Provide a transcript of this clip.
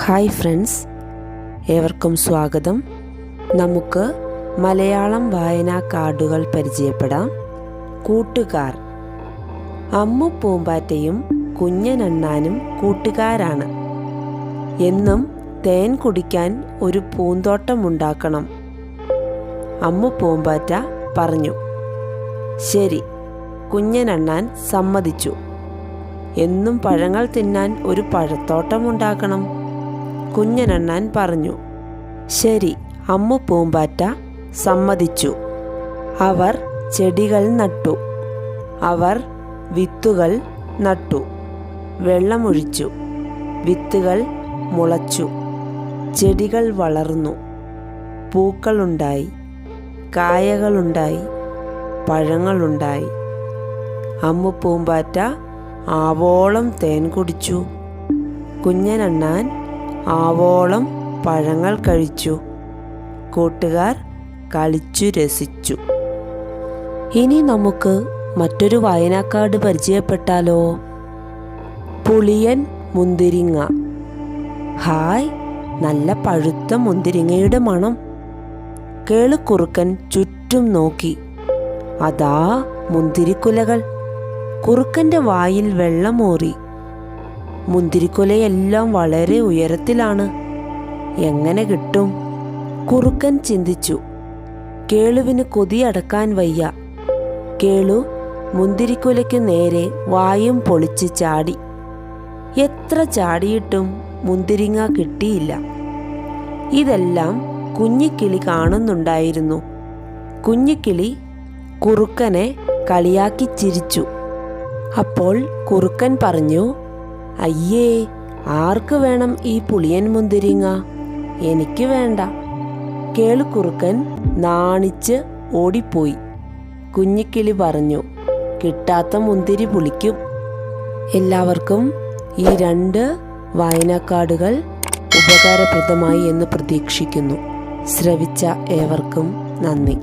Hi friends, ഏവർക്കും സ്വാഗതം. നമുക്ക് മലയാളം വായനാ കാർഡുകൾ പരിചയപ്പെടാം. കൂട്ടുകാർ. അമ്മു പൂമ്പാറ്റയും കുഞ്ഞനണ്ണാനും കൂട്ടുകാരാണ്. എന്നും തേൻ കുടിക്കാൻ ഒരു പൂന്തോട്ടമുണ്ടാക്കണം. അമ്മു പൂമ്പാറ്റ പറഞ്ഞു. ശരി, കുഞ്ഞനണ്ണാൻ സമ്മതിച്ചു. എന്നും പഴങ്ങൾ തിന്നാൻ ഒരു പഴത്തോട്ടമുണ്ടാക്കണം. കുഞ്ഞനണ്ണാൻ പറഞ്ഞു. ശരി, അമ്മു പൂമ്പാറ്റ സമ്മതിച്ചു. അവർ ചെടികൾ നട്ടു. അവർ വിത്തുകൾ നട്ടു. വെള്ളമൊഴിച്ചു. വിത്തുകൾ മുളച്ചു. ചെടികൾ വളർന്നു. പൂക്കളുണ്ടായി. കായകളുണ്ടായി. പഴങ്ങളുണ്ടായി. അമ്മു പൂമ്പാറ്റ ആവോളം തേൻ കുടിച്ചു. കുഞ്ഞനണ്ണാൻ ആവോളം പഴങ്ങൾ കഴിച്ചു. കൂട്ടുകാർ കളിച്ചു രസിച്ചു. ഇനി നമുക്ക് മറ്റൊരു വായനാക്കാർഡ് പരിചയപ്പെട്ടാലോ? പുളിയൻ മുന്തിരിങ്ങ. ഹായ്, നല്ല പഴുത്ത മുന്തിരിങ്ങയുടെ മണം. കേളുക്കുറുക്കൻ ചുറ്റും നോക്കി. അതാ മുന്തിരിക്കുലകൾ. കുറുക്കൻ്റെ വായിൽ വെള്ളമൂറി. മുന്തിരിക്കുലയെല്ലാം വളരെ ഉയരത്തിലാണ്. എങ്ങനെ കിട്ടും? കുറുക്കൻ ചിന്തിച്ചു. കേളുവിന് കൊതിയടക്കാൻ വയ്യ. കേളു മുന്തിരിക്കുലയ്ക്കു നേരെ വായും പൊളിച്ച് ചാടി. എത്ര ചാടിയിട്ടും മുന്തിരിങ്ങ കിട്ടിയില്ല. ഇതെല്ലാം കുഞ്ഞിക്കിളി കാണുന്നുണ്ടായിരുന്നു. കുഞ്ഞിക്കിളി കുറുക്കനെ കളിയാക്കി ചിരിച്ചു. അപ്പോൾ കുറുക്കൻ പറഞ്ഞു, അയ്യേ, ആർക്ക് വേണം ഈ പുളിയൻ മുന്തിരിങ്ങ? എനിക്ക് വേണ്ട. കേളുക്കുറുക്കൻ നാണിച്ച് ഓടിപ്പോയി. കുഞ്ഞിക്കിളി പറഞ്ഞു, കിട്ടാത്ത മുന്തിരി പുളിക്കും. എല്ലാവർക്കും ഈ 2 വായനാക്കാർഡുകൾ ഉപകാരപ്രദമായി എന്ന് പ്രതീക്ഷിക്കുന്നു. ശ്രവിച്ച ഏവർക്കും നന്ദി.